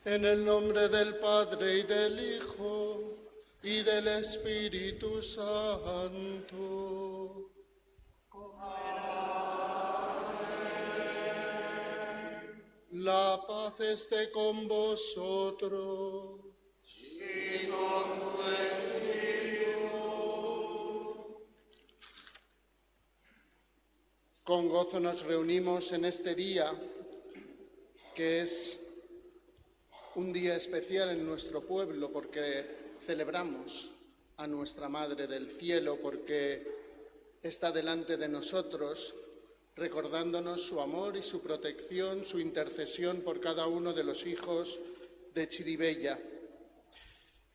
En el nombre del Padre y del Hijo y del Espíritu Santo. La paz esté con vosotros. Y con tu espíritu. Con gozo nos reunimos en este día, que es un día especial en nuestro pueblo, porque celebramos a nuestra Madre del Cielo, porque está delante de nosotros, recordándonos su amor y su protección, su intercesión por cada uno de los hijos de Chirivella.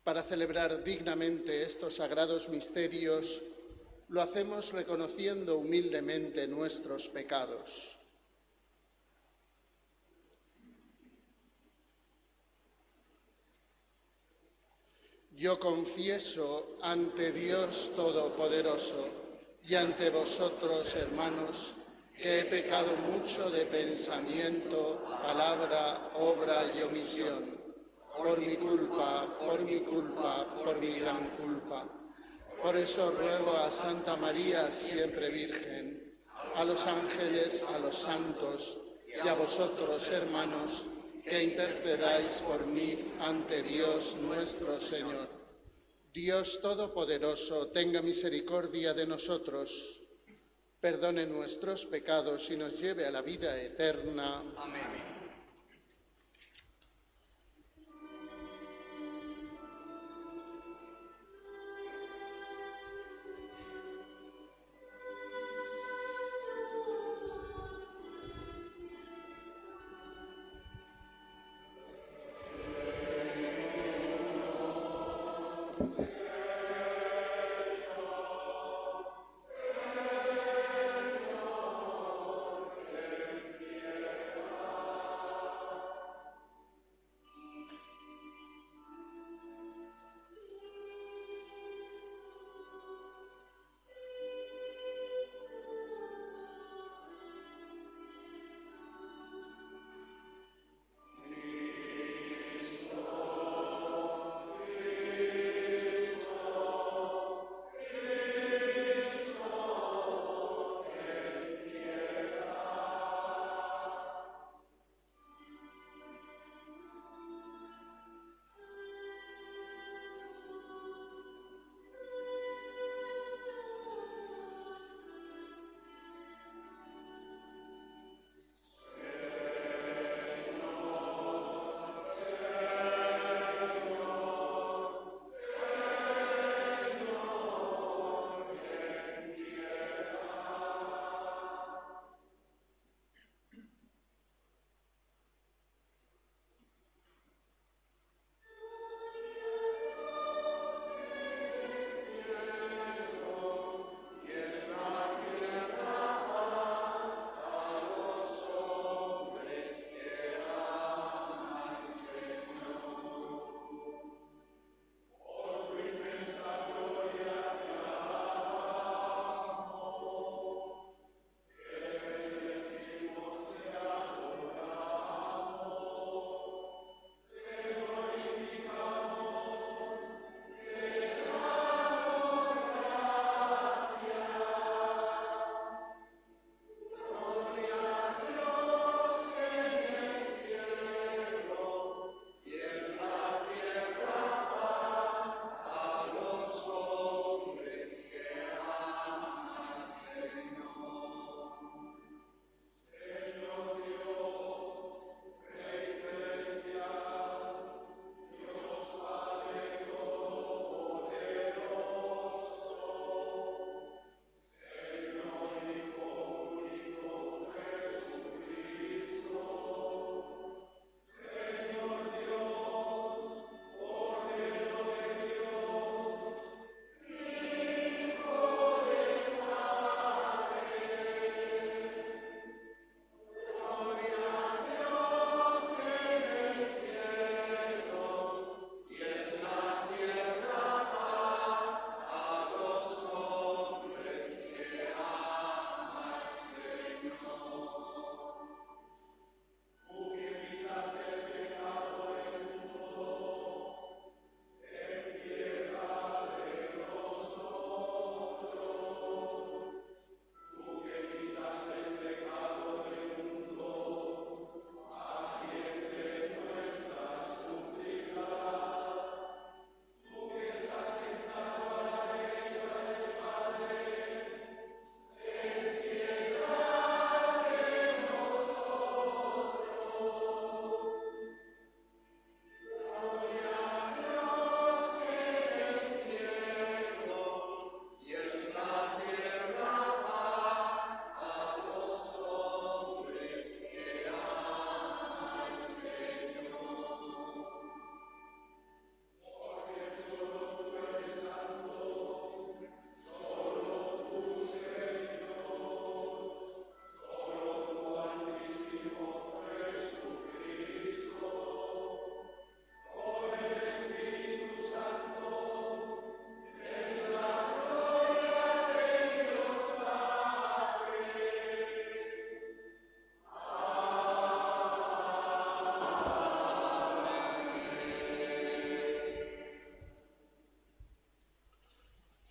Para celebrar dignamente estos sagrados misterios, lo hacemos reconociendo humildemente nuestros pecados. Yo confieso ante Dios Todopoderoso y ante vosotros, hermanos, que he pecado mucho de pensamiento, palabra, obra y omisión. Por mi culpa, por mi culpa, por mi gran culpa. Por eso ruego a Santa María, siempre Virgen, a los ángeles, a los santos y a vosotros, hermanos, que intercedáis por mí ante Dios nuestro Señor. Dios Todopoderoso, tenga misericordia de nosotros, perdone nuestros pecados y nos lleve a la vida eterna. Amén.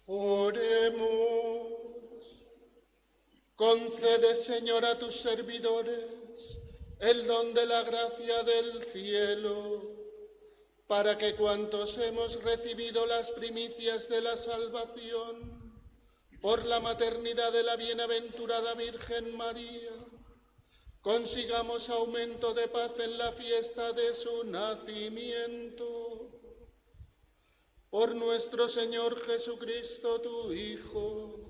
Oremos. Concede, Señor, a tus servidores el don de la gracia del cielo, para que cuantos hemos recibido las primicias de la salvación, por la maternidad de la bienaventurada Virgen María, consigamos aumento de paz en la fiesta de su nacimiento. Por nuestro Señor Jesucristo, tu Hijo,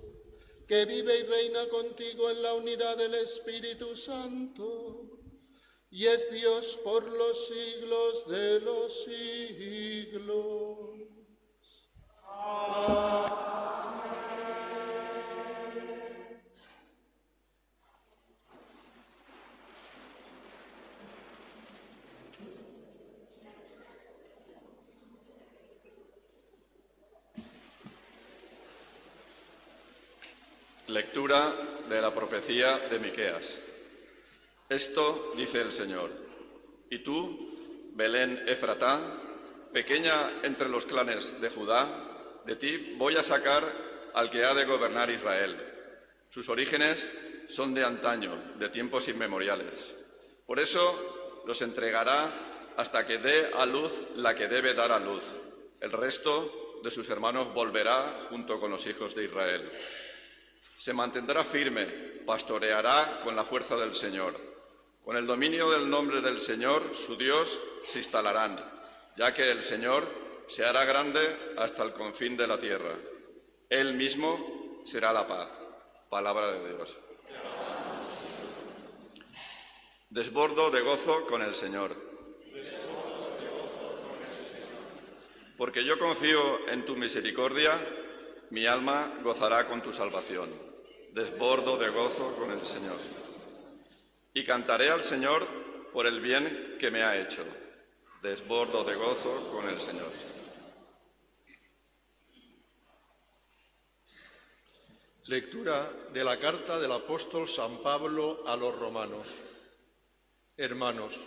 que vive y reina contigo en la unidad del Espíritu Santo, y es Dios por los siglos de los siglos. Amén. Lectura de la profecía de Miqueas. Esto dice el Señor: Y tú, Belén Efratá, pequeña entre los clanes de Judá, de ti voy a sacar al que ha de gobernar Israel. Sus orígenes son de antaño, de tiempos inmemoriales. Por eso los entregará hasta que dé a luz la que debe dar a luz. El resto de sus hermanos volverá junto con los hijos de Israel. Se mantendrá firme, pastoreará con la fuerza del Señor. Con el dominio del nombre del Señor, su Dios, se instalarán, ya que el Señor se hará grande hasta el confín de la tierra. Él mismo será la paz. Palabra de Dios. Desbordo de gozo con el Señor. Porque yo confío en tu misericordia, mi alma gozará con tu salvación. Desbordo de gozo con el Señor. Y cantaré al Señor por el bien que me ha hecho. Desbordo de gozo con el Señor. Lectura de la carta del apóstol San Pablo a los romanos. Hermanos,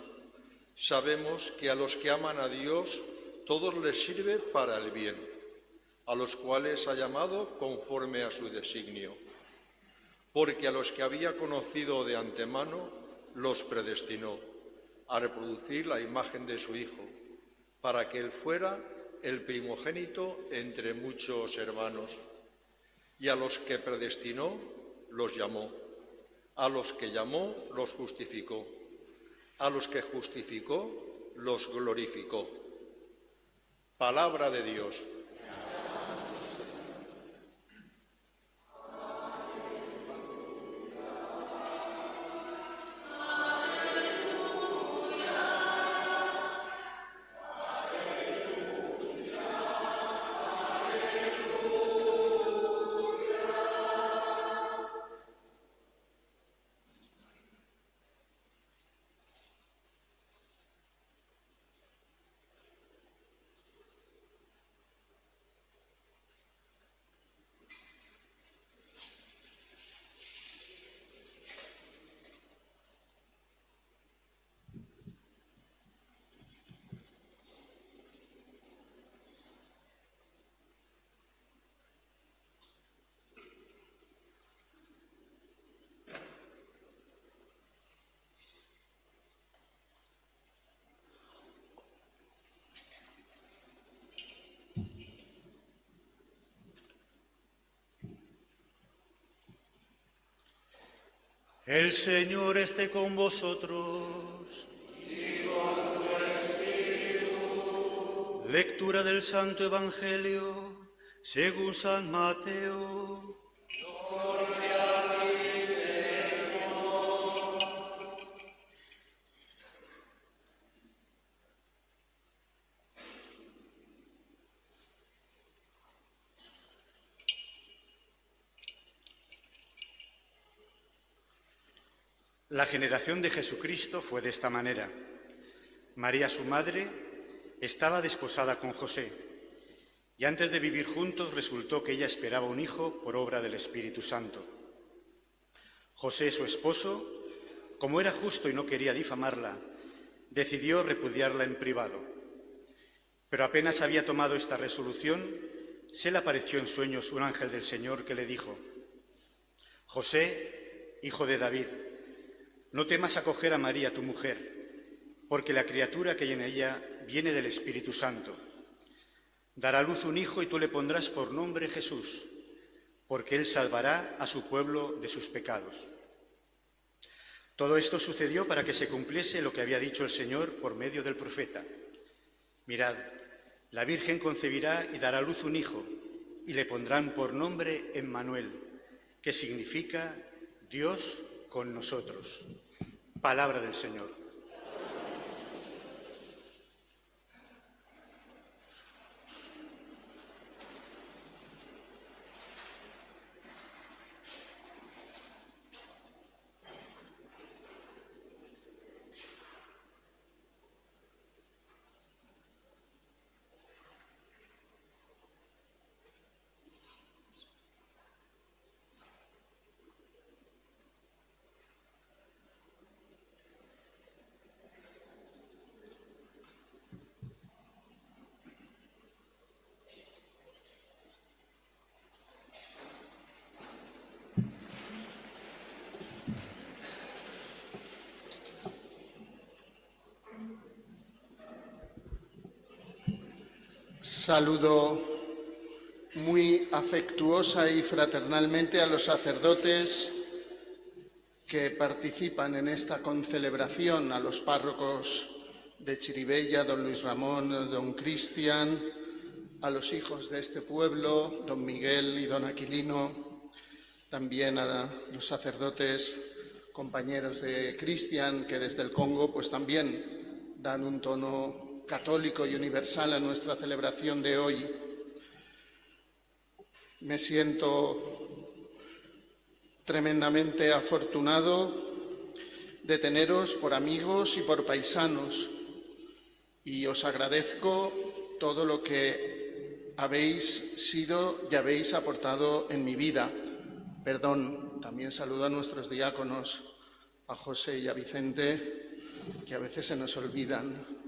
sabemos que a los que aman a Dios, todo les sirve para el bien, a los cuales ha llamado conforme a su designio. Porque a los que había conocido de antemano, los predestinó a reproducir la imagen de su Hijo, para que él fuera el primogénito entre muchos hermanos. Y a los que predestinó, los llamó. A los que llamó, los justificó. A los que justificó, los glorificó. Palabra de Dios. El Señor esté con vosotros. Y con tu espíritu. Lectura del Santo Evangelio según San Mateo. Gloria a ti, Señor. La generación de Jesucristo fue de esta manera. María, su madre, estaba desposada con José, y antes de vivir juntos resultó que ella esperaba un hijo por obra del Espíritu Santo. José, su esposo, como era justo y no quería difamarla, decidió repudiarla en privado. Pero apenas había tomado esta resolución, se le apareció en sueños un ángel del Señor que le dijo: José, hijo de David, no temas acoger a María tu mujer, porque la criatura que hay en ella viene del Espíritu Santo. Dará a luz un hijo y tú le pondrás por nombre Jesús, porque él salvará a su pueblo de sus pecados. Todo esto sucedió para que se cumpliese lo que había dicho el Señor por medio del profeta. Mirad, la Virgen concebirá y dará a luz un hijo, y le pondrán por nombre Emmanuel, que significa Dios con nosotros. Palabra del Señor. Saludo muy afectuosa y fraternalmente a los sacerdotes que participan en esta concelebración, a los párrocos de Chirivella, don Luis Ramón, don Cristian, a los hijos de este pueblo, don Miguel y don Aquilino, también a los sacerdotes compañeros de Cristian, que desde el Congo pues también dan un tono católico y universal a nuestra celebración de hoy. Me siento tremendamente afortunado de teneros por amigos y por paisanos, y os agradezco todo lo que habéis sido y habéis aportado en mi vida. Perdón, también saludo a nuestros diáconos, a José y a Vicente, que a veces se nos olvidan.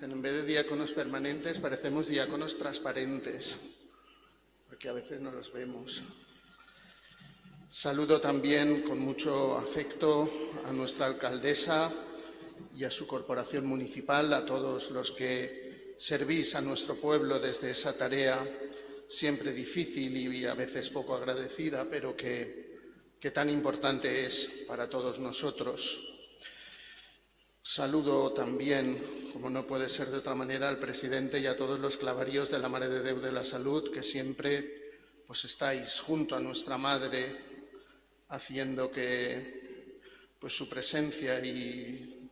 En vez de diáconos permanentes, parecemos diáconos transparentes, porque a veces no los vemos. Saludo también con mucho afecto a nuestra alcaldesa y a su corporación municipal, a todos los que servís a nuestro pueblo desde esa tarea siempre difícil y a veces poco agradecida, pero que tan importante es para todos nosotros. Saludo también, como no puede ser de otra manera, al presidente y a todos los clavarios de la Mare de Déu de la Salud, que siempre pues, estáis junto a nuestra Madre, haciendo que pues, su presencia y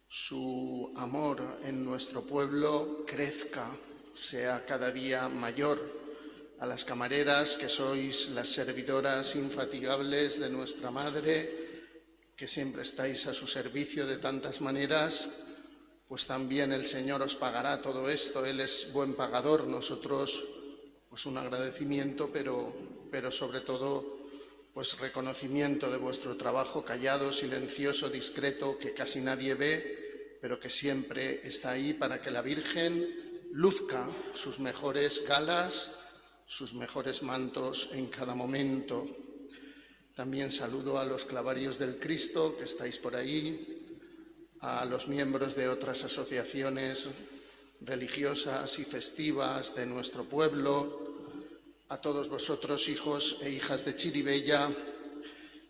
su amor en nuestro pueblo crezca, sea cada día mayor. A las camareras, que sois las servidoras infatigables de nuestra Madre, que siempre estáis a su servicio de tantas maneras, pues también el Señor os pagará todo esto. Él es buen pagador, nosotros pues un agradecimiento, pero sobre todo pues reconocimiento de vuestro trabajo callado, silencioso, discreto, que casi nadie ve, pero que siempre está ahí para que la Virgen luzca sus mejores galas, sus mejores mantos en cada momento. También saludo a los clavarios del Cristo que estáis por ahí, a los miembros de otras asociaciones religiosas y festivas de nuestro pueblo, a todos vosotros, hijos e hijas de Chirivella,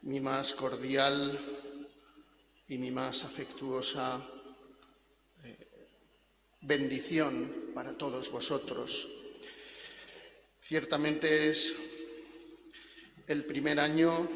mi más cordial y mi más afectuosa bendición para todos vosotros. Ciertamente es el primer año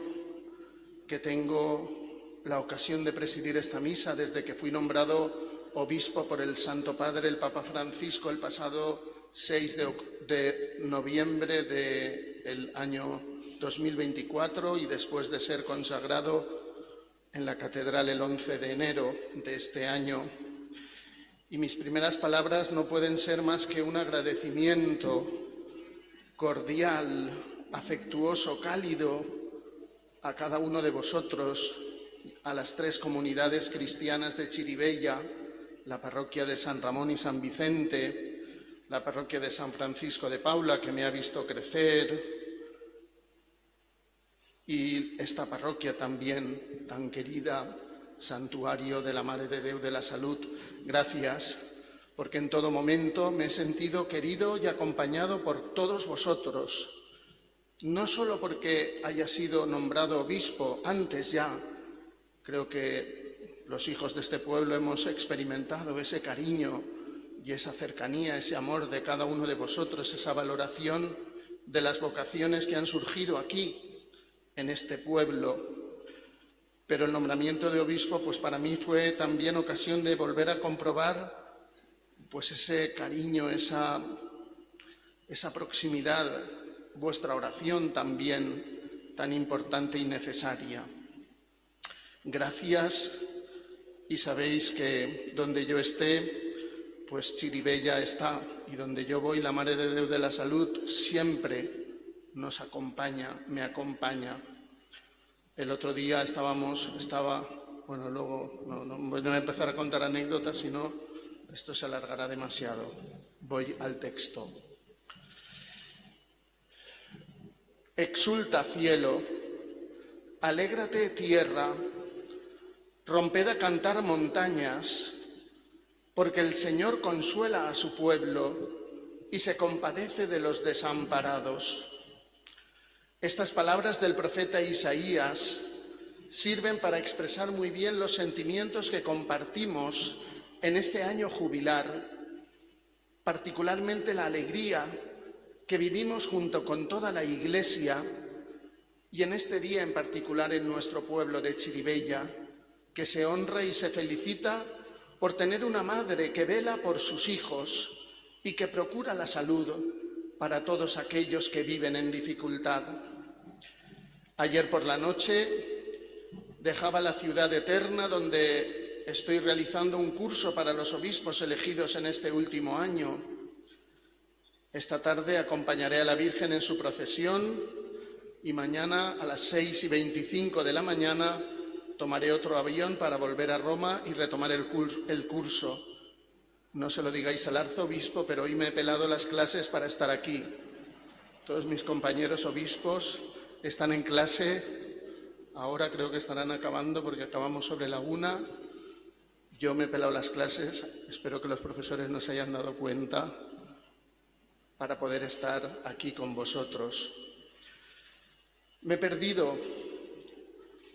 que tengo la ocasión de presidir esta misa desde que fui nombrado obispo por el Santo Padre, el Papa Francisco, el pasado 6 de noviembre del año 2024 y después de ser consagrado en la Catedral el 11 de enero de este año. Y mis primeras palabras no pueden ser más que un agradecimiento cordial, afectuoso, cálido a cada uno de vosotros, a las tres comunidades cristianas de Chirivella, la parroquia de San Ramón y San Vicente, la parroquia de San Francisco de Paula, que me ha visto crecer, y esta parroquia también tan querida, Santuario de la Mare de Déu de la Salud. Gracias, porque en todo momento me he sentido querido y acompañado por todos vosotros, no solo porque haya sido nombrado obispo antes ya. Creo que los hijos de este pueblo hemos experimentado ese cariño y esa cercanía, ese amor de cada uno de vosotros, esa valoración de las vocaciones que han surgido aquí, en este pueblo. Pero el nombramiento de obispo, pues para mí fue también ocasión de volver a comprobar pues ese cariño, esa proximidad, vuestra oración también tan importante y necesaria. Gracias, y sabéis que donde yo esté, pues Chirivella está, y donde yo voy, la Mare de Déu de la Salud siempre nos acompaña, me acompaña. El otro día luego no voy a empezar a contar anécdotas, sino esto se alargará demasiado. Voy al texto. Exulta, cielo, alégrate, tierra, romped a cantar, montañas, porque el Señor consuela a su pueblo y se compadece de los desamparados. Estas palabras del profeta Isaías sirven para expresar muy bien los sentimientos que compartimos en este año jubilar, particularmente la alegría que vivimos junto con toda la Iglesia y en este día en particular en nuestro pueblo de Chirivella, que se honra y se felicita por tener una madre que vela por sus hijos y que procura la salud para todos aquellos que viven en dificultad. Ayer por la noche dejaba la ciudad eterna, donde estoy realizando un curso para los obispos elegidos en este último año. Esta tarde acompañaré a la Virgen en su procesión y mañana a las 6:25 de la mañana tomaré otro avión para volver a Roma y retomar el curso. No se lo digáis al arzobispo, pero hoy me he pelado las clases para estar aquí. Todos mis compañeros obispos están en clase, ahora creo que estarán acabando porque acabamos sobre la 1. Yo me he pelado las clases, espero que los profesores no se hayan dado cuenta, para poder estar aquí con vosotros. Me he perdido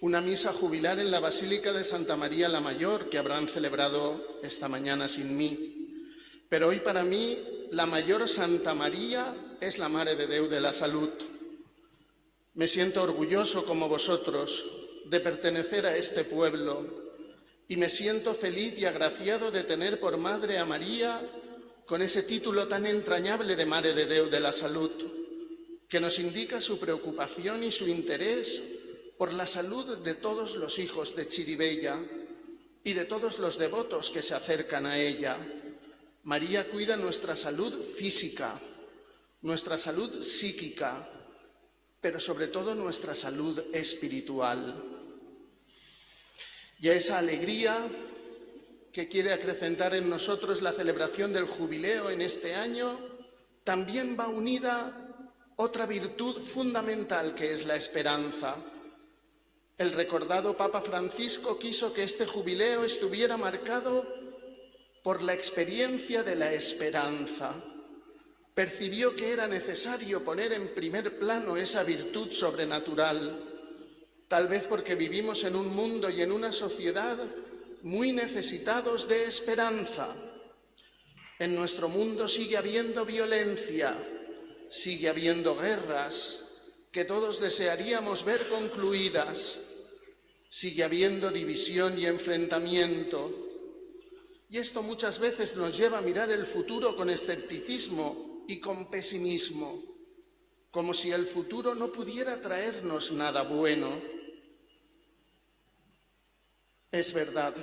una misa jubilar en la Basílica de Santa María la Mayor, que habrán celebrado esta mañana sin mí. Pero hoy para mí la mayor Santa María es la Mare de Déu de la Salud. Me siento orgulloso, como vosotros, de pertenecer a este pueblo y me siento feliz y agraciado de tener por madre a María con ese título tan entrañable de Mare de Déu de la Salud, que nos indica su preocupación y su interés por la salud de todos los hijos de Chirivella y de todos los devotos que se acercan a ella. María cuida nuestra salud física, nuestra salud psíquica, pero sobre todo nuestra salud espiritual. Y a esa alegría que quiere acrecentar en nosotros la celebración del jubileo en este año, también va unida otra virtud fundamental, que es la esperanza. El recordado Papa Francisco quiso que este jubileo estuviera marcado por la experiencia de la esperanza. Percibió que era necesario poner en primer plano esa virtud sobrenatural, tal vez porque vivimos en un mundo y en una sociedad muy necesitados de esperanza. En nuestro mundo sigue habiendo violencia, sigue habiendo guerras que todos desearíamos ver concluidas, sigue habiendo división y enfrentamiento. Y esto muchas veces nos lleva a mirar el futuro con escepticismo y con pesimismo, como si el futuro no pudiera traernos nada bueno. Es verdad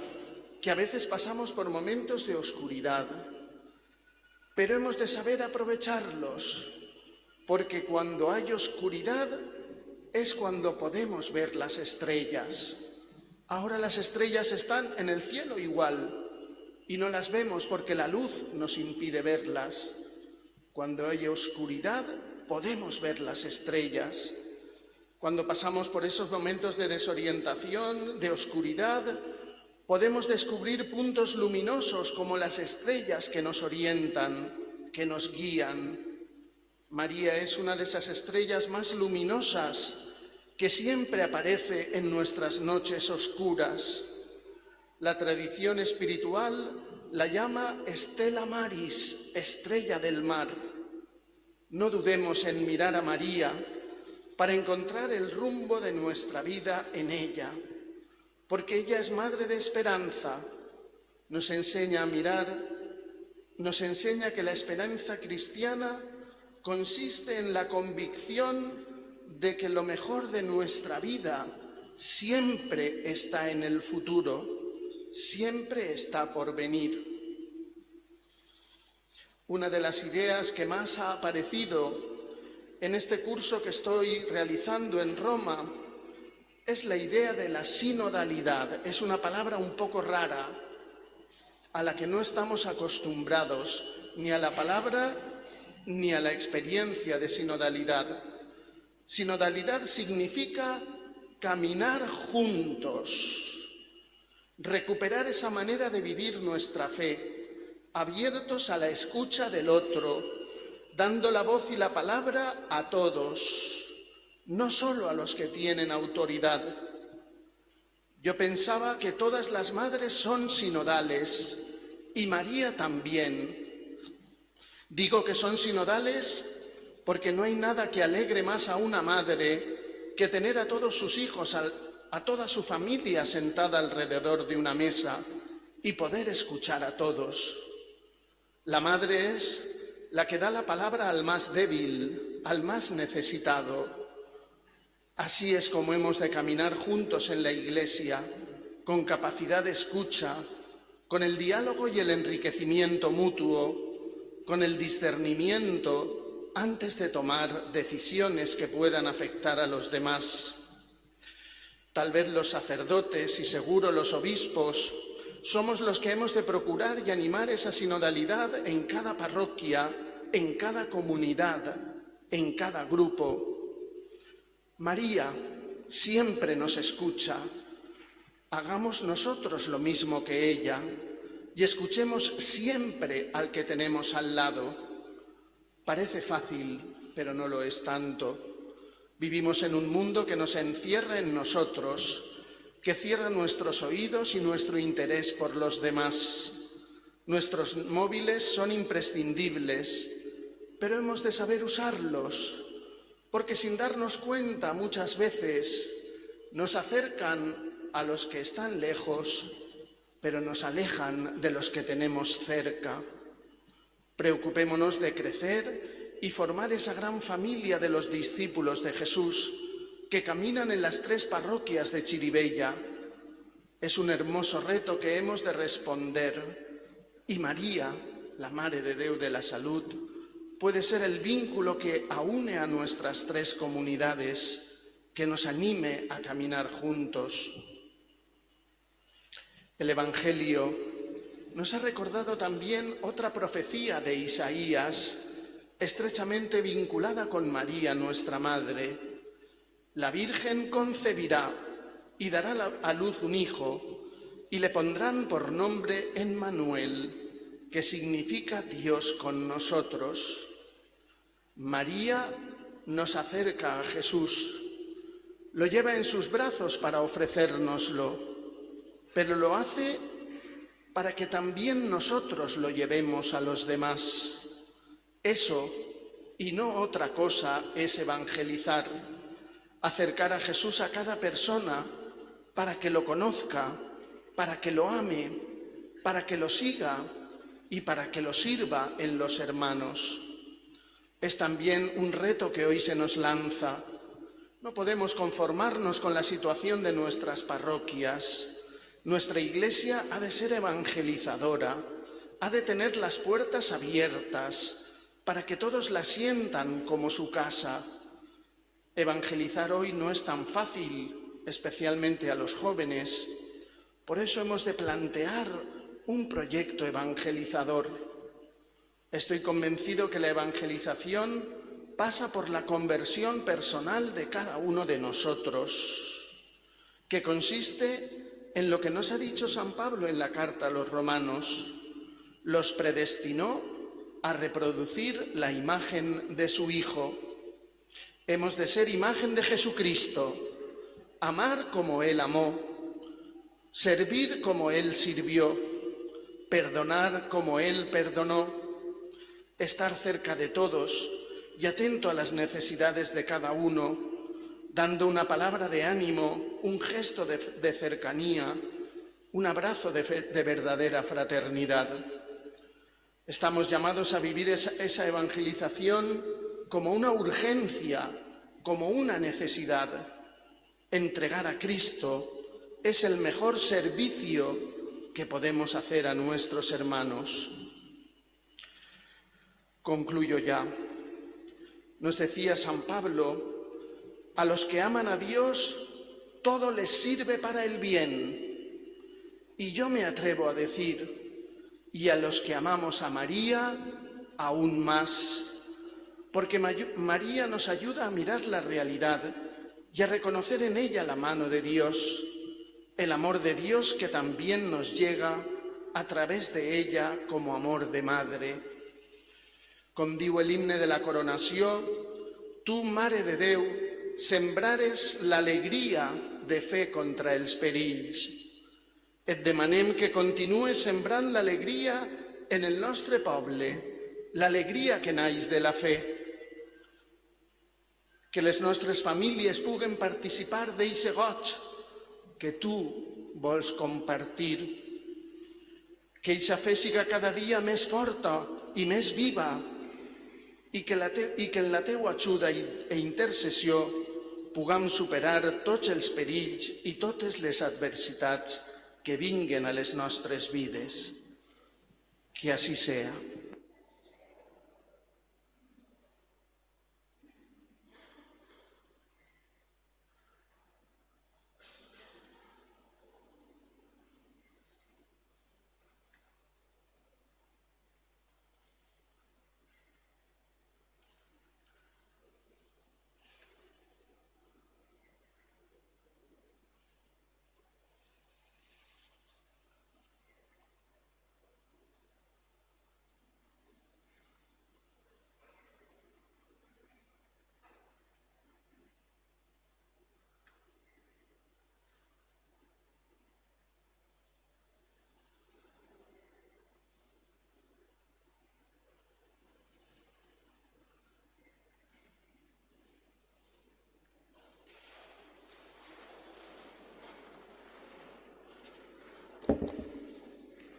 que a veces pasamos por momentos de oscuridad, pero hemos de saber aprovecharlos, porque cuando hay oscuridad es cuando podemos ver las estrellas. Ahora las estrellas están en el cielo igual y no las vemos porque la luz nos impide verlas. Cuando hay oscuridad, podemos ver las estrellas. Cuando pasamos por esos momentos de desorientación, de oscuridad, podemos descubrir puntos luminosos como las estrellas que nos orientan, que nos guían. María es una de esas estrellas más luminosas que siempre aparece en nuestras noches oscuras. La tradición espiritual la llama Stella Maris, estrella del mar. No dudemos en mirar a María para encontrar el rumbo de nuestra vida en ella, porque ella es madre de esperanza. Nos enseña a mirar, nos enseña que la esperanza cristiana consiste en la convicción de que lo mejor de nuestra vida siempre está en el futuro, siempre está por venir. Una de las ideas que más ha aparecido en este curso que estoy realizando en Roma es la idea de la sinodalidad. Es una palabra un poco rara, a la que no estamos acostumbrados, ni a la palabra ni a la experiencia de sinodalidad. Sinodalidad significa caminar juntos, recuperar esa manera de vivir nuestra fe, abiertos a la escucha del otro, dando la voz y la palabra a todos, no solo a los que tienen autoridad. Yo pensaba que todas las madres son sinodales y María también. Digo que son sinodales porque no hay nada que alegre más a una madre que tener a todos sus hijos, a toda su familia sentada alrededor de una mesa y poder escuchar a todos. La madre es la que da la palabra al más débil, al más necesitado. Así es como hemos de caminar juntos en la Iglesia, con capacidad de escucha, con el diálogo y el enriquecimiento mutuo, con el discernimiento antes de tomar decisiones que puedan afectar a los demás. Tal vez los sacerdotes y seguro los obispos somos los que hemos de procurar y animar esa sinodalidad en cada parroquia, en cada comunidad, en cada grupo. María siempre nos escucha. Hagamos nosotros lo mismo que ella y escuchemos siempre al que tenemos al lado. Parece fácil, pero no lo es tanto. Vivimos en un mundo que nos encierra en nosotros, que cierra nuestros oídos y nuestro interés por los demás. Nuestros móviles son imprescindibles, pero hemos de saber usarlos, porque sin darnos cuenta muchas veces nos acercan a los que están lejos, pero nos alejan de los que tenemos cerca. Preocupémonos de crecer y formar esa gran familia de los discípulos de Jesús que caminan en las 3 parroquias de Chirivella. Es un hermoso reto que hemos de responder y María, la Mare de Déu de la Salud, puede ser el vínculo que aúne a nuestras 3 comunidades, que nos anime a caminar juntos. El Evangelio nos ha recordado también otra profecía de Isaías, estrechamente vinculada con María, nuestra Madre. La Virgen concebirá y dará a luz un hijo, y le pondrán por nombre Emmanuel, que significa Dios con nosotros. María nos acerca a Jesús, lo lleva en sus brazos para ofrecérnoslo, pero lo hace para que también nosotros lo llevemos a los demás. Eso, y no otra cosa, es evangelizar, acercar a Jesús a cada persona para que lo conozca, para que lo ame, para que lo siga y para que lo sirva en los hermanos. Es también un reto que hoy se nos lanza. No podemos conformarnos con la situación de nuestras parroquias. Nuestra Iglesia ha de ser evangelizadora, ha de tener las puertas abiertas para que todos la sientan como su casa. Evangelizar hoy no es tan fácil, especialmente a los jóvenes. Por eso hemos de plantear un proyecto evangelizador. Estoy convencido que la evangelización pasa por la conversión personal de cada uno de nosotros, que consiste en lo que nos ha dicho San Pablo en la carta a los romanos: los predestinó a reproducir la imagen de su Hijo. Hemos de ser imagen de Jesucristo, amar como Él amó, servir como Él sirvió, perdonar como Él perdonó, estar cerca de todos y atento a las necesidades de cada uno, dando una palabra de ánimo, un gesto de cercanía, un abrazo de verdadera fraternidad. Estamos llamados a vivir esa evangelización como una urgencia, como una necesidad. Entregar a Cristo es el mejor servicio que podemos hacer a nuestros hermanos. Concluyo ya. Nos decía San Pablo: a los que aman a Dios todo les sirve para el bien. Y yo me atrevo a decir: y a los que amamos a María, aún más, porque María nos ayuda a mirar la realidad y a reconocer en ella la mano de Dios, el amor de Dios que también nos llega a través de ella como amor de madre. Com diu l'himne de la coronació: tu, Mare de Déu, sembrares l'alegria de fer contra els perills. Et demanem que continues sembrant l'alegria en el nostre poble, l'alegria que naix de la fe. Que les nostres famílies puguen participar d'eixe goig que tu vols compartir. Que eixa fe siga cada dia més forta i més viva i que en la teua ajuda i intercessió puguem superar tots els perills i totes les adversitats que vinguen a les nostres vides. Que así sea.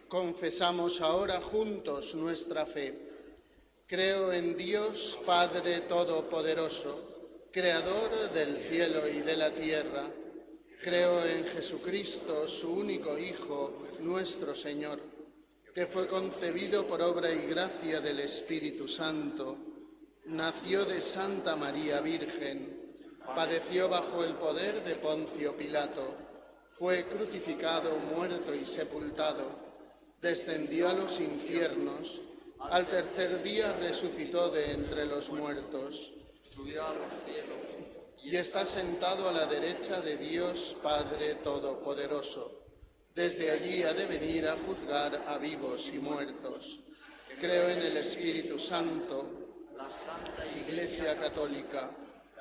Confesamos ahora juntos nuestra fe. Creo en Dios, Padre Todopoderoso, Creador del cielo y de la tierra. Creo en Jesucristo, su único Hijo, nuestro Señor, que fue concebido por obra y gracia del Espíritu Santo, nació de Santa María Virgen, padeció bajo el poder de Poncio Pilato, fue crucificado, muerto y sepultado, descendió a los infiernos, al tercer día resucitó de entre los muertos, subió a los cielos y está sentado a la derecha de Dios Padre Todopoderoso. Desde allí ha de venir a juzgar a vivos y muertos. Creo en el Espíritu Santo, la Santa Iglesia Católica,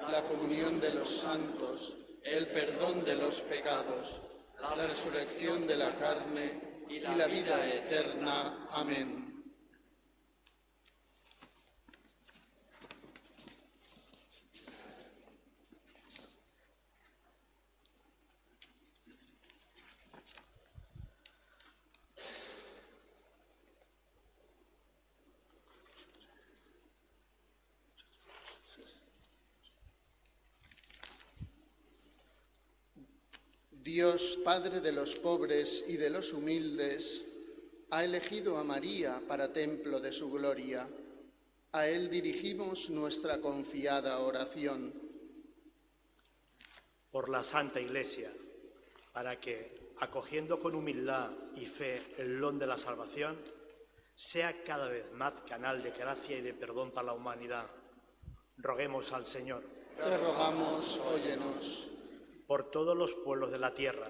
la comunión de los santos, el perdón de los pecados, la resurrección de la carne y la vida eterna. Amén. Dios, Padre de los pobres y de los humildes, ha elegido a María para templo de su gloria. A Él dirigimos nuestra confiada oración. Por la Santa Iglesia, para que, acogiendo con humildad y fe el don de la salvación, sea cada vez más canal de gracia y de perdón para la humanidad. Roguemos al Señor. Te rogamos, óyenos. Por todos los pueblos de la tierra,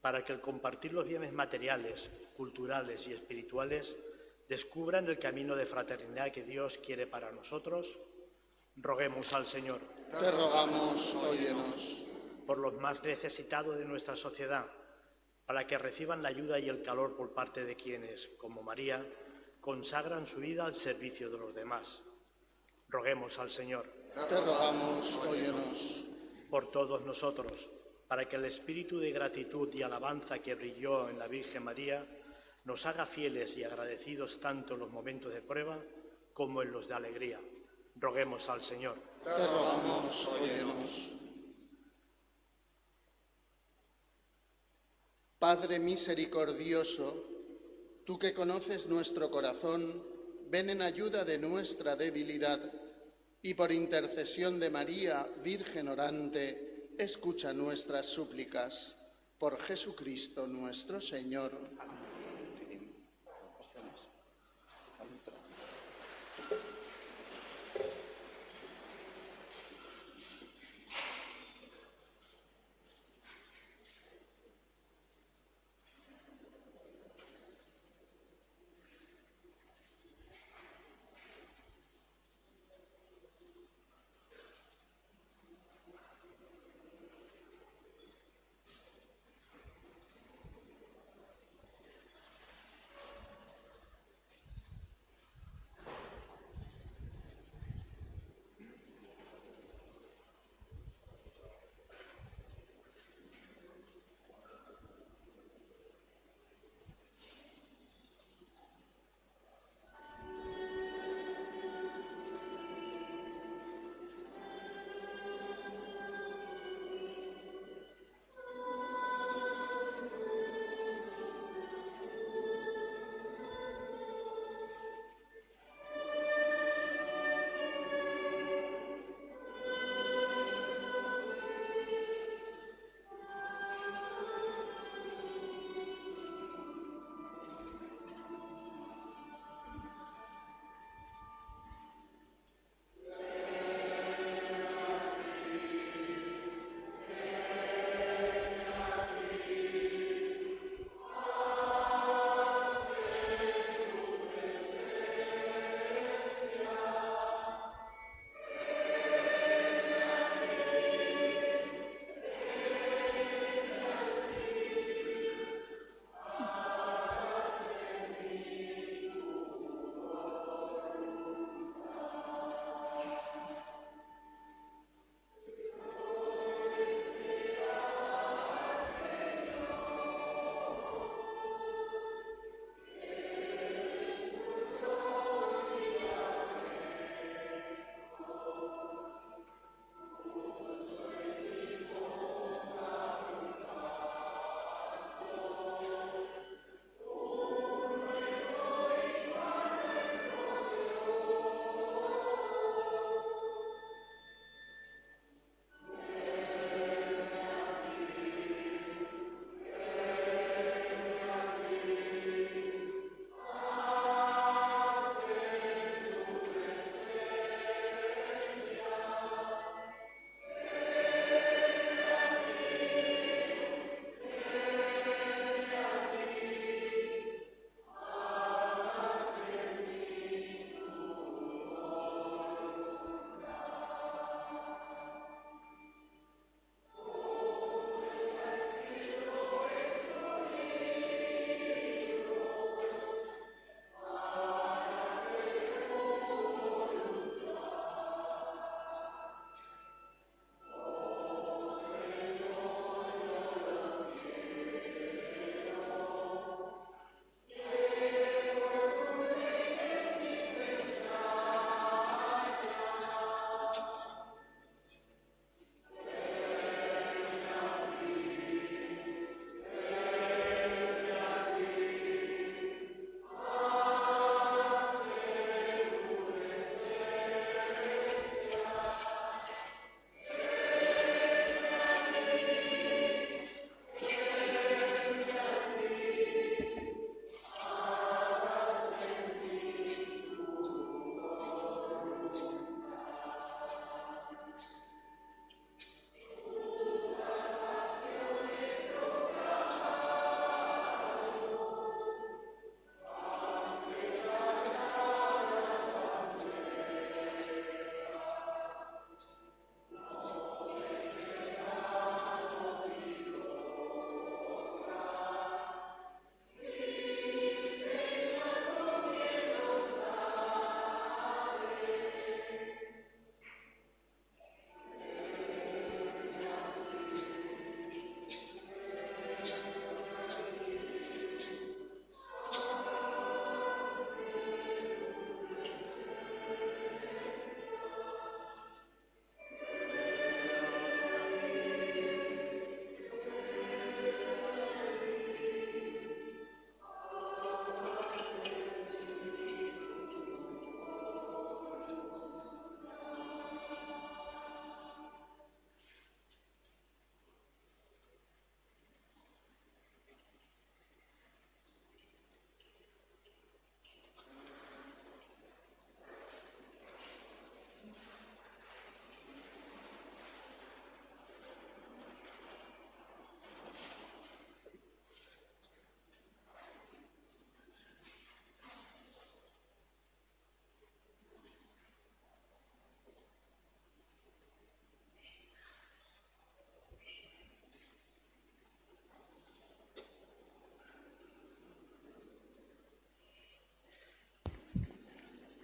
para que al compartir los bienes materiales, culturales y espirituales descubran el camino de fraternidad que Dios quiere para nosotros, roguemos al Señor. Te rogamos, óyenos. Por los más necesitados de nuestra sociedad, para que reciban la ayuda y el calor por parte de quienes, como María, consagran su vida al servicio de los demás. Roguemos al Señor. Te rogamos, óyenos. Por todos nosotros, para que el espíritu de gratitud y alabanza que brilló en la Virgen María nos haga fieles y agradecidos tanto en los momentos de prueba como en los de alegría. Roguemos al Señor. Te rogamos, óyenos. Padre misericordioso, tú que conoces nuestro corazón, ven en ayuda de nuestra debilidad y por intercesión de María, Virgen orante, escucha nuestras súplicas. Por Jesucristo nuestro Señor.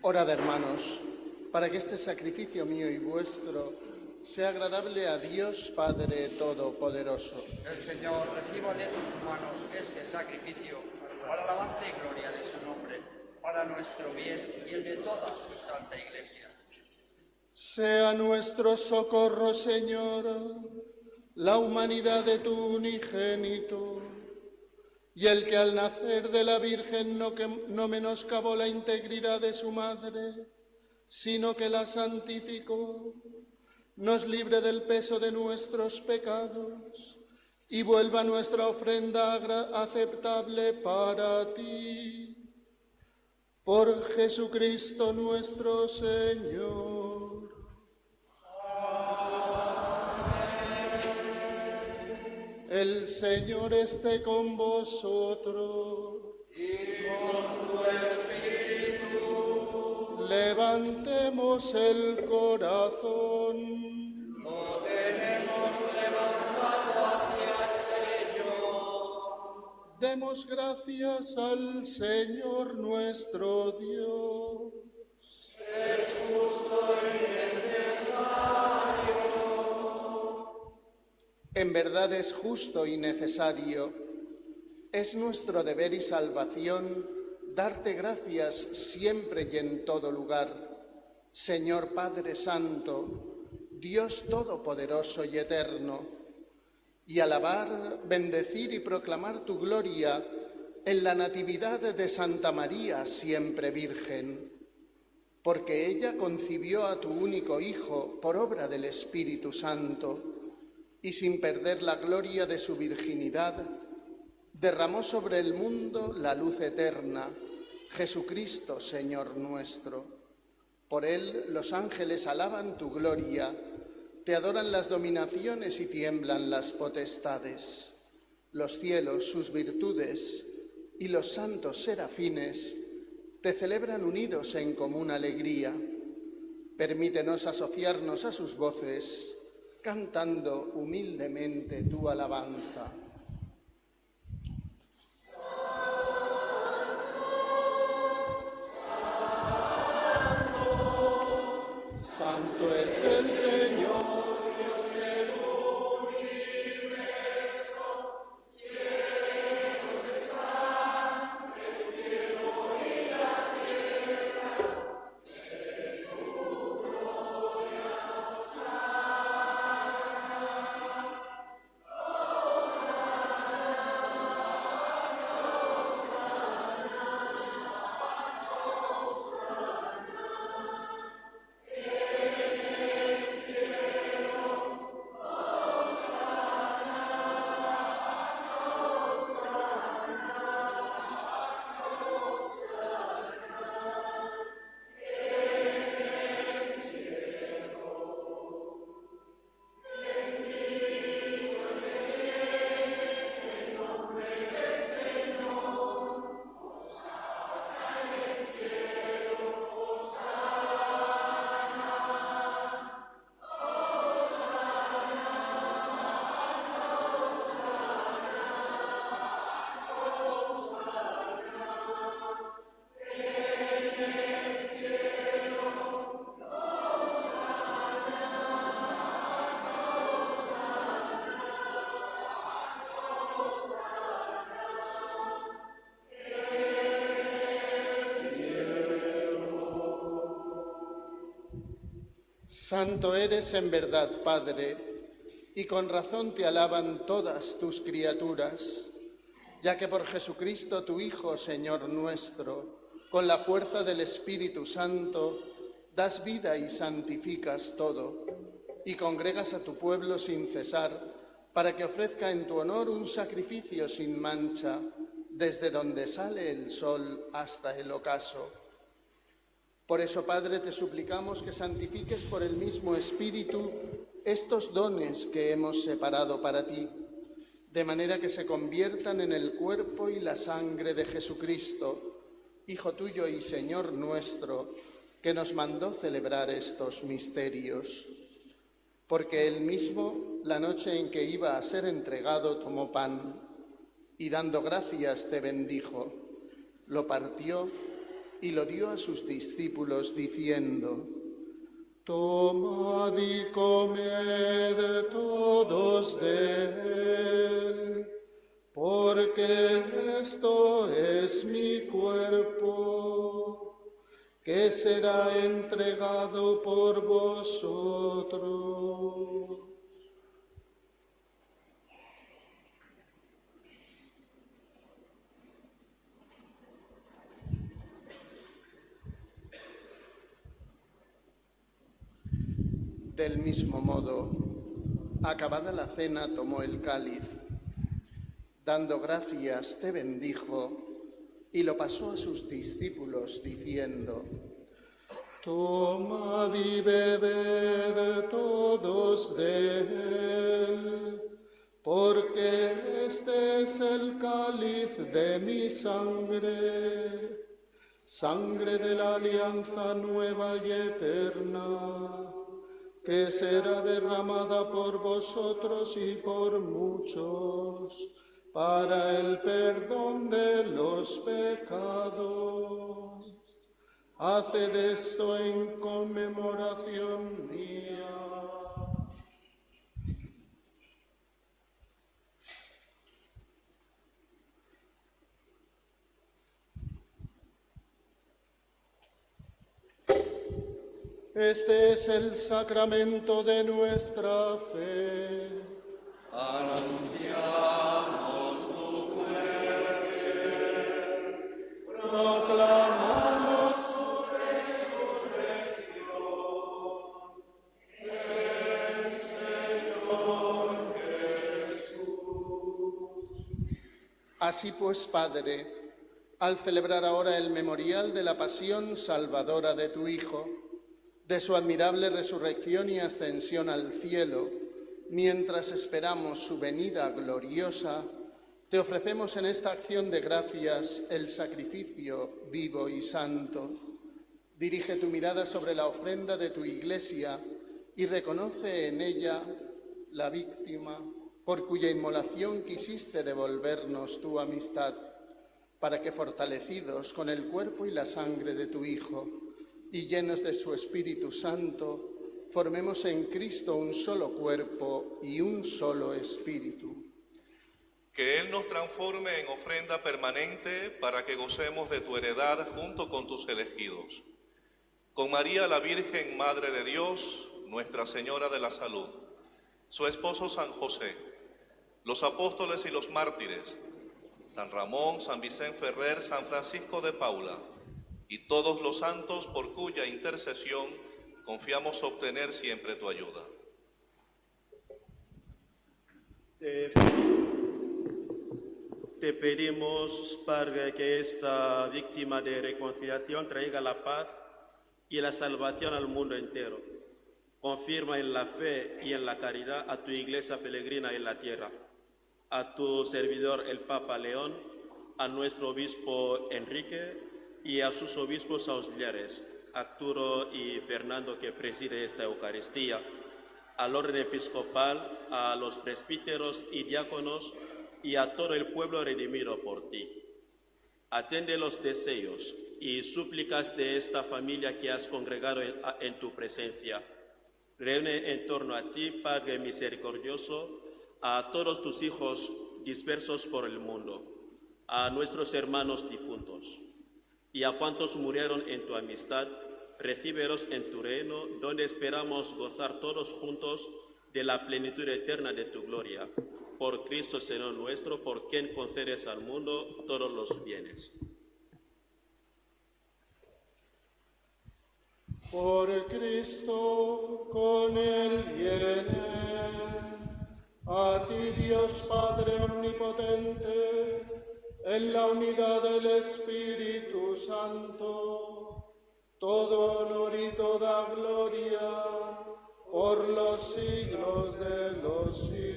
Orad, hermanos, para que este sacrificio mío y vuestro sea agradable a Dios Padre Todopoderoso. El Señor reciba de tus manos este sacrificio para alabanza y gloria de su nombre, para nuestro bien y el de toda su santa Iglesia. Sea nuestro socorro, Señor, la humanidad de tu unigénito, y el que al nacer de la Virgen no menoscabó la integridad de su madre, sino que la santificó, nos libre del peso de nuestros pecados y vuelva nuestra ofrenda aceptable para ti. Por Jesucristo nuestro Señor. Amén. El Señor esté con vosotros. Y con tu espíritu. Levantemos el corazón. Lo tenemos levantado hacia el Señor. Demos gracias al Señor nuestro Dios. Es justo y necesario. En verdad es justo y necesario. Es nuestro deber y salvación darte gracias siempre y en todo lugar, Señor Padre Santo, Dios Todopoderoso y Eterno, y alabar, bendecir y proclamar tu gloria en la Natividad de Santa María, siempre Virgen, porque ella concibió a tu único Hijo por obra del Espíritu Santo, y sin perder la gloria de su virginidad, derramó sobre el mundo la luz eterna, Jesucristo, Señor nuestro. Por él los ángeles alaban tu gloria, te adoran las dominaciones y tiemblan las potestades. Los cielos, sus virtudes y los santos serafines te celebran unidos en común alegría. Permítenos asociarnos a sus voces, cantando humildemente tu alabanza. Santo es el Señor. Santo eres en verdad, Padre, y con razón te alaban todas tus criaturas, ya que por Jesucristo, tu Hijo, Señor nuestro, con la fuerza del Espíritu Santo, das vida y santificas todo, y congregas a tu pueblo sin cesar, para que ofrezca en tu honor un sacrificio sin mancha, desde donde sale el sol hasta el ocaso. Por eso, Padre, te suplicamos que santifiques por el mismo Espíritu estos dones que hemos separado para ti, de manera que se conviertan en el cuerpo y la sangre de Jesucristo, Hijo tuyo y Señor nuestro, que nos mandó celebrar estos misterios. Porque él mismo, la noche en que iba a ser entregado, tomó pan y dando gracias te bendijo, lo partió y lo dio a sus discípulos diciendo: Tomad y comed todos de él, porque esto es mi cuerpo, que será entregado por vosotros. Del mismo modo, acabada la cena, tomó el cáliz, dando gracias, te bendijo y lo pasó a sus discípulos diciendo: Tomad y bebed todos de él, porque este es el cáliz de mi sangre, sangre de la alianza nueva y eterna, que será derramada por vosotros y por muchos, para el perdón de los pecados. Haced esto en conmemoración mía. Este es el sacramento de nuestra fe. Anunciamos tu muerte, Proclamamos tu resurrección. Señor Jesús. Así pues, Padre, al celebrar ahora el memorial de la pasión salvadora de tu Hijo, de su admirable resurrección y ascensión al cielo, mientras esperamos su venida gloriosa, te ofrecemos en esta acción de gracias el sacrificio vivo y santo. Dirige tu mirada sobre la ofrenda de tu Iglesia y reconoce en ella la víctima por cuya inmolación quisiste devolvernos tu amistad, para que, fortalecidos con el cuerpo y la sangre de tu Hijo y llenos de su Espíritu Santo, formemos en Cristo un solo cuerpo y un solo espíritu. Que Él nos transforme en ofrenda permanente para que gocemos de tu heredad junto con tus elegidos. Con María, la Virgen Madre de Dios, Nuestra Señora de la Salud, su esposo San José, los apóstoles y los mártires, San Ramón, San Vicente Ferrer, San Francisco de Paula, y todos los santos por cuya intercesión confiamos obtener siempre tu ayuda. Te pedimos, Padre, que esta víctima de reconciliación traiga la paz y la salvación al mundo entero. Confirma en la fe y en la caridad a tu Iglesia peregrina en la tierra, a tu servidor el Papa León, a nuestro obispo Enrique y a sus obispos auxiliares, Arturo y Fernando, que preside esta Eucaristía, al orden episcopal, a los presbíteros y diáconos y a todo el pueblo redimido por ti. Atiende los deseos y súplicas de esta familia que has congregado en tu presencia. Reúne en torno a ti, Padre misericordioso, a todos tus hijos dispersos por el mundo, a nuestros hermanos difuntos y a cuantos murieron en tu amistad. Recíbelos en tu reino, donde esperamos gozar todos juntos de la plenitud eterna de tu gloria. Por Cristo, Señor nuestro, por quien concedes al mundo todos los bienes. Por Cristo, con Él y en Él, a ti, Dios Padre omnipotente, en la unidad del Espíritu Santo, todo honor y toda gloria por los siglos de los siglos.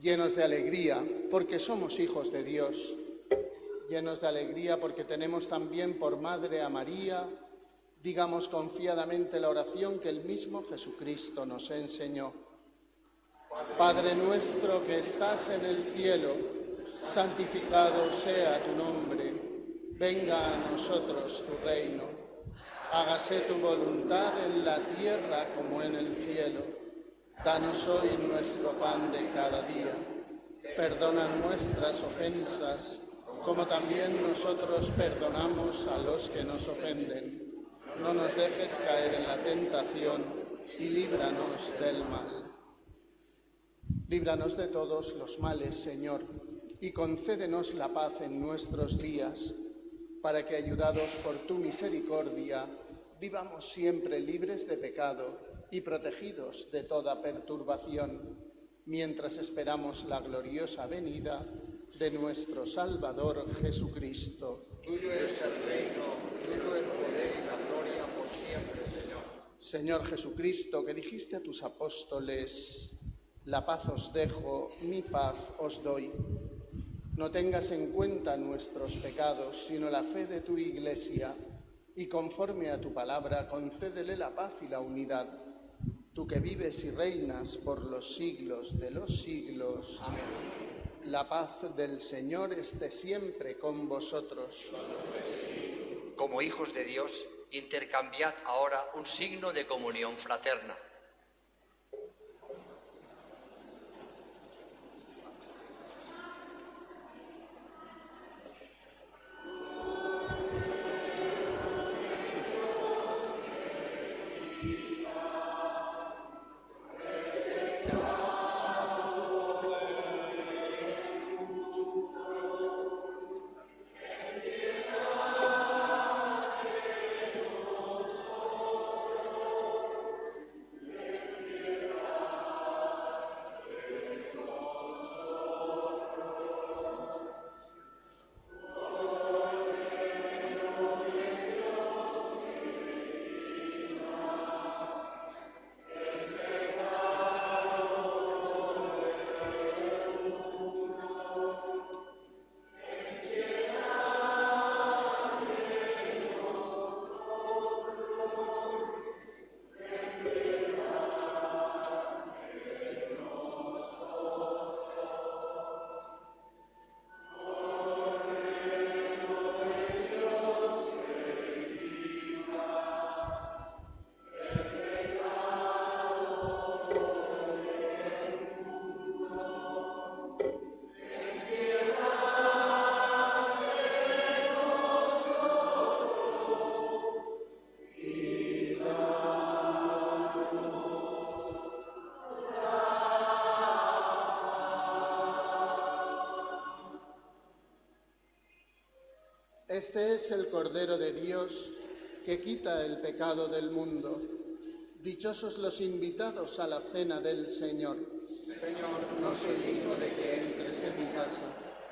Llenos de alegría porque somos hijos de Dios, llenos de alegría porque tenemos también por madre a María, Digamos confiadamente la oración que el mismo Jesucristo nos enseñó. Padre nuestro que estás en el cielo, santificado sea tu nombre. Venga a nosotros tu reino. Hágase tu voluntad en la tierra como en el cielo. Danos hoy nuestro pan de cada día. Perdona nuestras ofensas, como también nosotros perdonamos a los que nos ofenden. No nos dejes caer en la tentación y líbranos del mal. Líbranos de todos los males, Señor, y concédenos la paz en nuestros días, para que, ayudados por tu misericordia, vivamos siempre libres de pecado y protegidos de toda perturbación, mientras esperamos la gloriosa venida de nuestro Salvador Jesucristo. Tuyo es el reino, tuyo el poder y la gloria por siempre, Señor. Señor Jesucristo, que dijiste a tus apóstoles: la paz os dejo, mi paz os doy. No tengas en cuenta nuestros pecados, sino la fe de tu Iglesia, y conforme a tu palabra, concédele la paz y la unidad. Tú que vives y reinas por los siglos de los siglos. Amén. La paz del Señor esté siempre con vosotros. Como hijos de Dios, intercambiad ahora un signo de comunión fraterna. Este es el Cordero de Dios que quita el pecado del mundo. Dichosos los invitados a la cena del Señor. Señor, no soy digno de que entres en mi casa,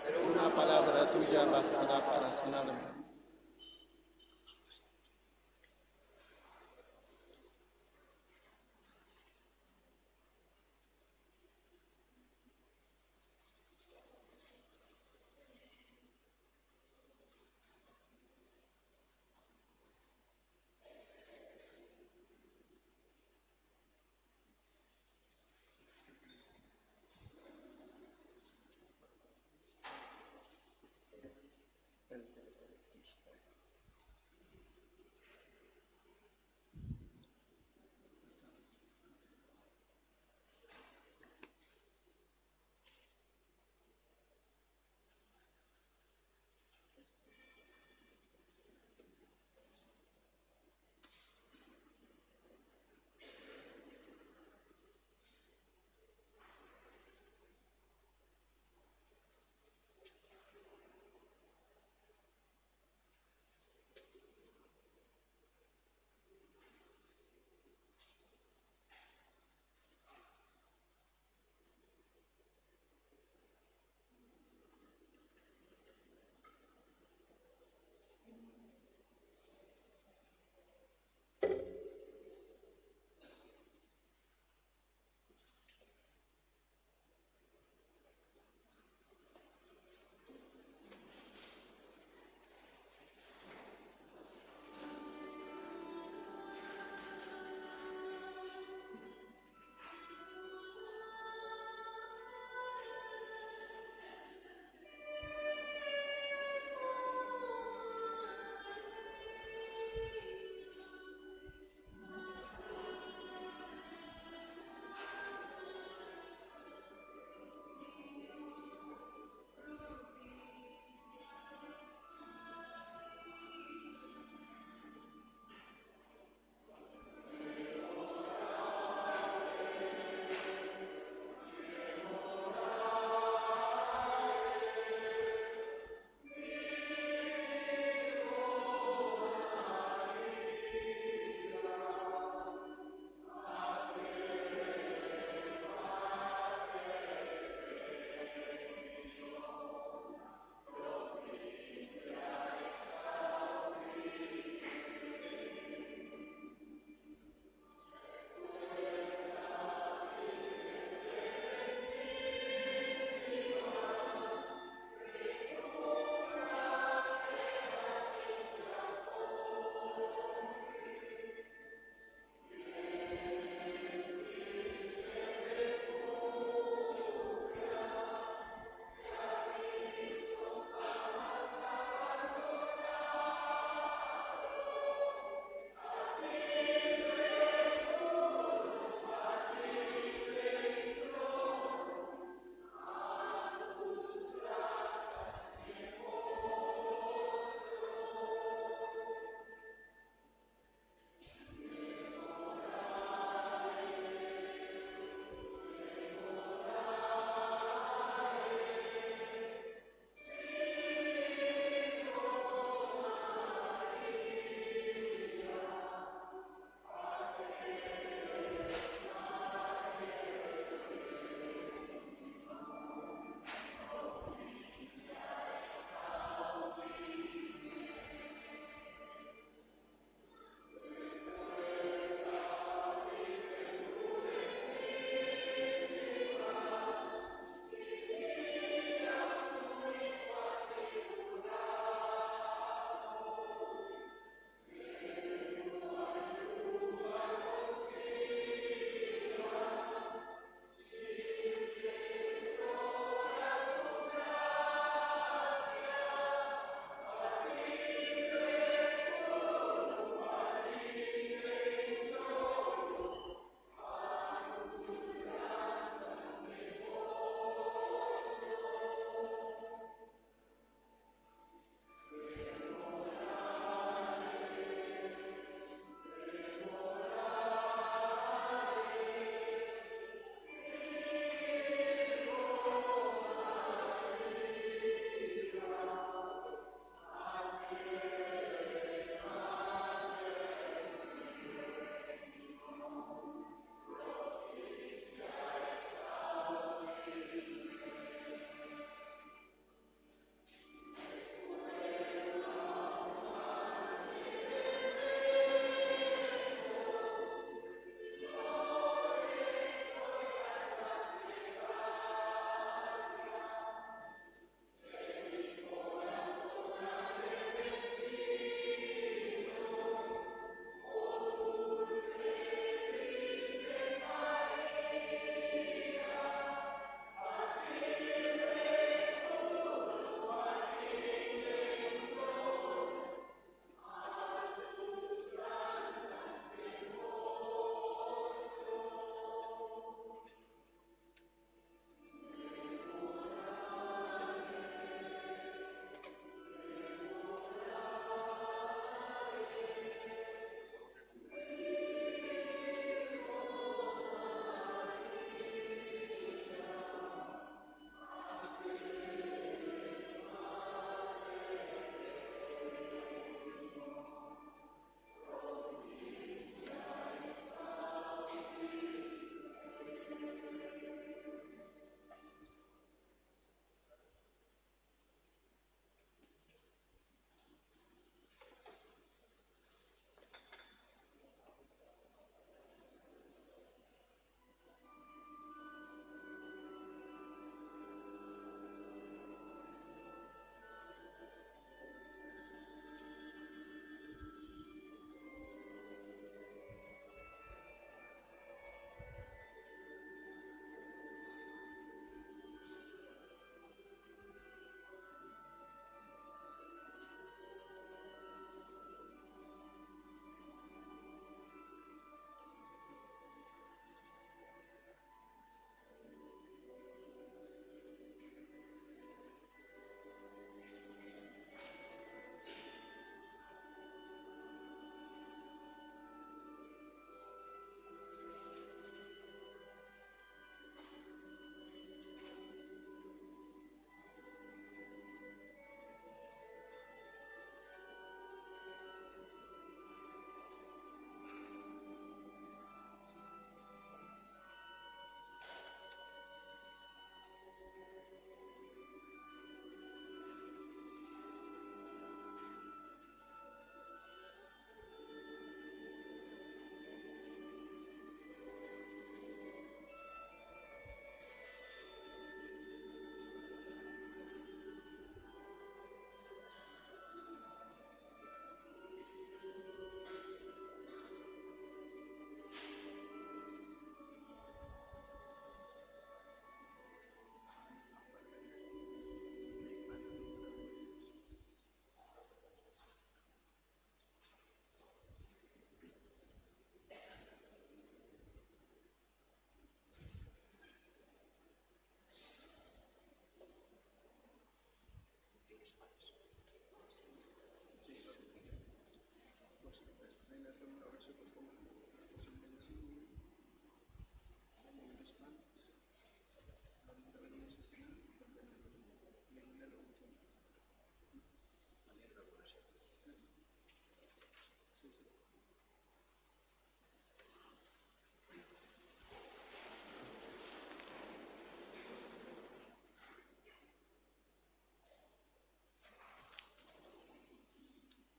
pero una palabra tuya bastará para sanarme.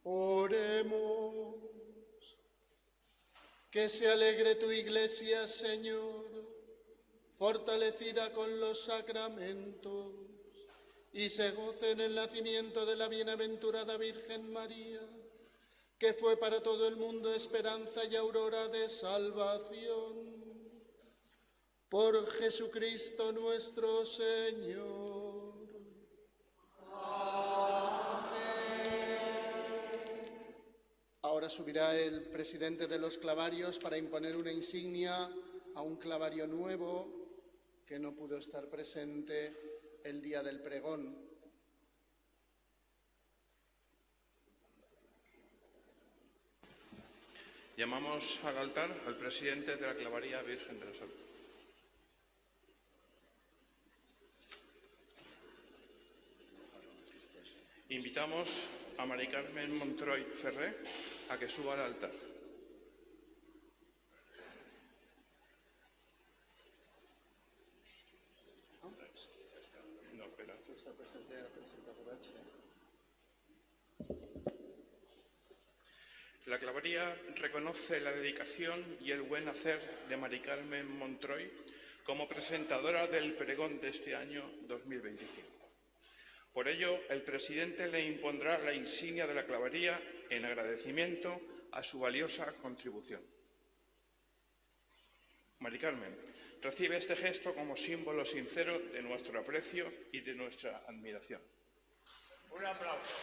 Oremos. Que se alegre tu Iglesia, Señor, fortalecida con los sacramentos, y se goce en el nacimiento de la bienaventurada Virgen María, que fue para todo el mundo esperanza y aurora de salvación. Por Jesucristo nuestro Señor. Ahora subirá el presidente de los clavarios para imponer una insignia a un clavario nuevo que no pudo estar presente el día del pregón. Llamamos al altar al presidente de la Clavaría Virgen de la Salud. Invitamos a Mari Carmen Montroy Ferré a que suba al altar. No, espera. La Clavaría reconoce la dedicación y el buen hacer de Mari Carmen Montroy como presentadora del pregón de este año 2025. Por ello, el presidente le impondrá la insignia de la Clavaría en agradecimiento a su valiosa contribución. Mari Carmen, recibe este gesto como símbolo sincero de nuestro aprecio y de nuestra admiración. Un aplauso.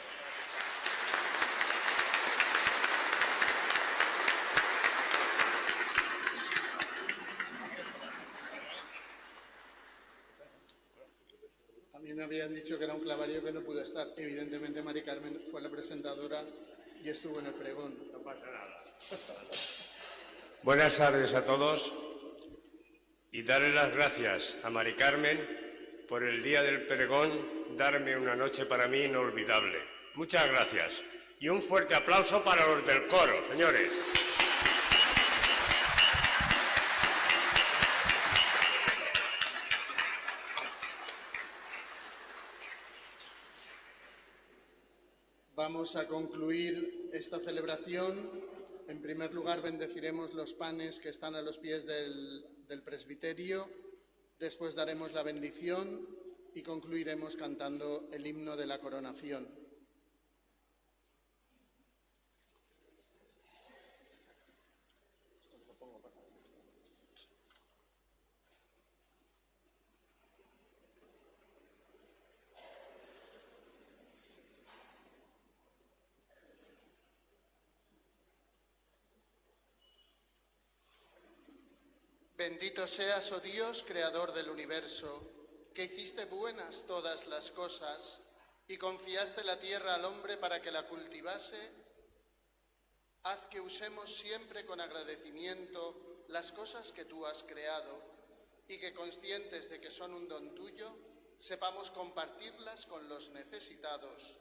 A mí me habían dicho que era un clavario que no pudo estar. Evidentemente, Mari Carmen fue la presentadora y estuvo en el pregón. No pasa nada. Buenas tardes a todos y darle las gracias a Mari Carmen por el día del pregón, darme una noche para mí inolvidable. Muchas gracias. Y un fuerte aplauso para los del coro, señores. Vamos a concluir esta celebración. En primer lugar, bendeciremos los panes que están a los pies del presbiterio. Después daremos la bendición y concluiremos cantando el himno de la coronación. Bendito seas, oh Dios, creador del universo, que hiciste buenas todas las cosas y confiaste la tierra al hombre para que la cultivase. Haz que usemos siempre con agradecimiento las cosas que tú has creado y que, conscientes de que son un don tuyo, sepamos compartirlas con los necesitados.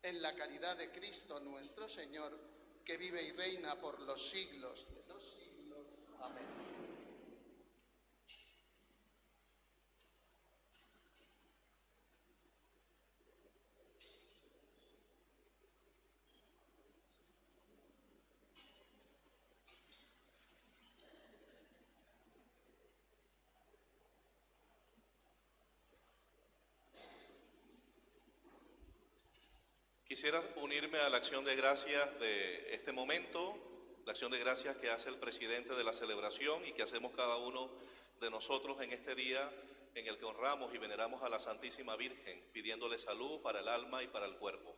En la caridad de Cristo nuestro Señor, que vive y reina por los siglos de los siglos. Amén. Quisiera unirme a la acción de gracias de este momento, la acción de gracias que hace el presidente de la celebración y que hacemos cada uno de nosotros en este día en el que honramos y veneramos a la Santísima Virgen, pidiéndole salud para el alma y para el cuerpo.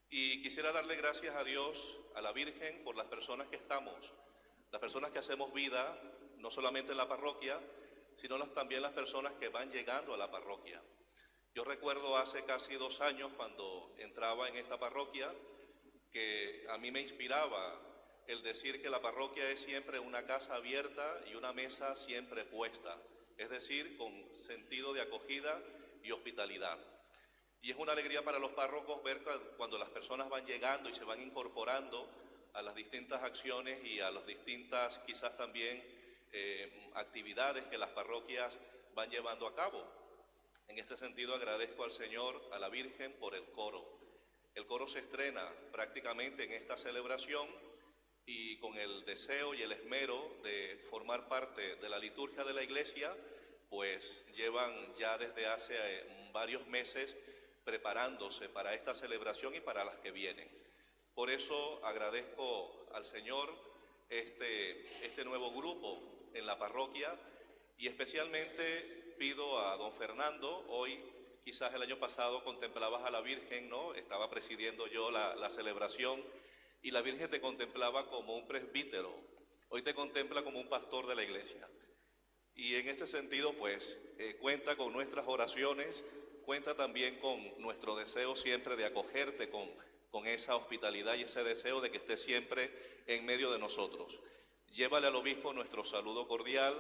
Y quisiera darle gracias a Dios, a la Virgen, por las personas que estamos, las personas que hacemos vida, no solamente en la parroquia, sino también las personas que van llegando a la parroquia. Yo recuerdo hace casi 2 años, cuando entraba en esta parroquia, que a mí me inspiraba el decir que la parroquia es siempre una casa abierta y una mesa siempre puesta, es decir, con sentido de acogida y hospitalidad. Y es una alegría para los párrocos ver cuando las personas van llegando y se van incorporando a las distintas acciones y a las distintas, quizás también, actividades que las parroquias van llevando a cabo. En este sentido agradezco al Señor, a la Virgen, por el coro. El coro se estrena prácticamente en esta celebración y con el deseo y el esmero de formar parte de la liturgia de la Iglesia, pues llevan ya desde hace varios meses preparándose para esta celebración y para las que vienen. Por eso agradezco al Señor este nuevo grupo en la parroquia y especialmente pido a don Fernando. Hoy, quizás el año pasado contemplabas a la Virgen, ¿no? Estaba presidiendo yo la celebración y la Virgen te contemplaba como un presbítero. Hoy te contempla como un pastor de la Iglesia. Y en este sentido, pues, cuenta con nuestras oraciones, cuenta también con nuestro deseo siempre de acogerte con esa hospitalidad y ese deseo de que esté siempre en medio de nosotros. Llévale al obispo nuestro saludo cordial,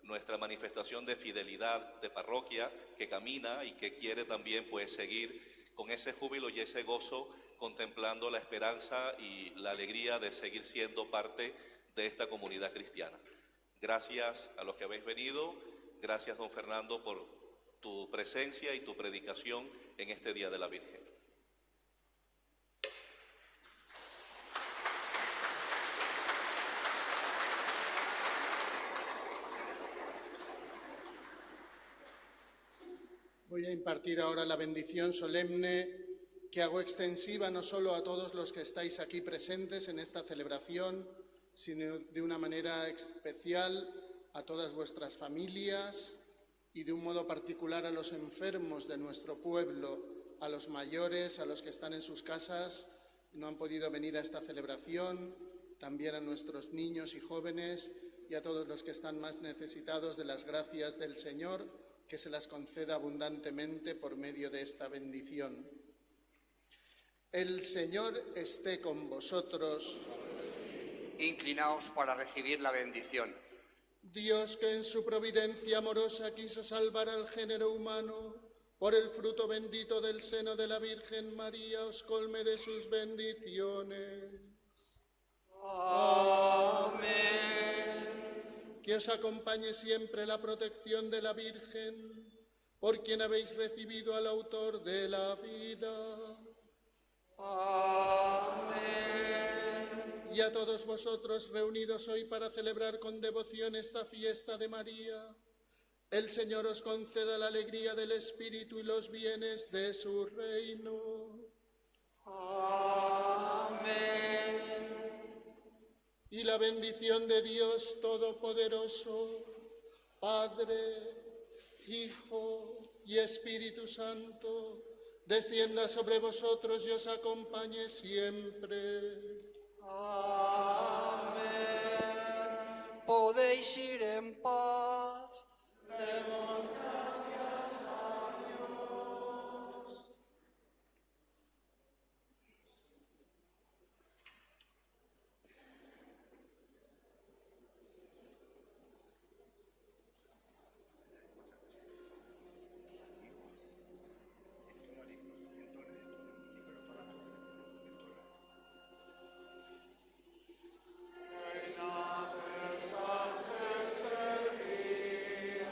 nuestra manifestación de fidelidad de parroquia que camina y que quiere también, pues, seguir con ese júbilo y ese gozo, contemplando la esperanza y la alegría de seguir siendo parte de esta comunidad cristiana. Gracias a los que habéis venido, gracias don Fernando por tu presencia y tu predicación en este Día de la Virgen. Voy a impartir ahora la bendición solemne que hago extensiva no solo a todos los que estáis aquí presentes en esta celebración, sino de una manera especial a todas vuestras familias y de un modo particular a los enfermos de nuestro pueblo, a los mayores, a los que están en sus casas, no han podido venir a esta celebración, también a nuestros niños y jóvenes y a todos los que están más necesitados de las gracias del Señor, que se las conceda abundantemente por medio de esta bendición. El Señor esté con vosotros. Inclinaos para recibir la bendición. Dios, que en su providencia amorosa quiso salvar al género humano, por el fruto bendito del seno de la Virgen María, os colme de sus bendiciones. Amén. Que os acompañe siempre la protección de la Virgen, por quien habéis recibido al autor de la vida. Amén. Y a todos vosotros reunidos hoy para celebrar con devoción esta fiesta de María, el Señor os conceda la alegría del Espíritu y los bienes de su reino. Amén. Y la bendición de Dios Todopoderoso, Padre, Hijo y Espíritu Santo, descienda sobre vosotros y os acompañe siempre. Amén. Podéis ir en paz. Demos gracias a Dios. Sánchez servía.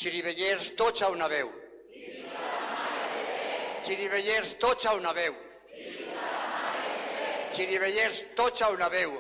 Xirivellers, tots a una veu. Xirivellers, tots a una veu. Xirivellers, tots a una veu.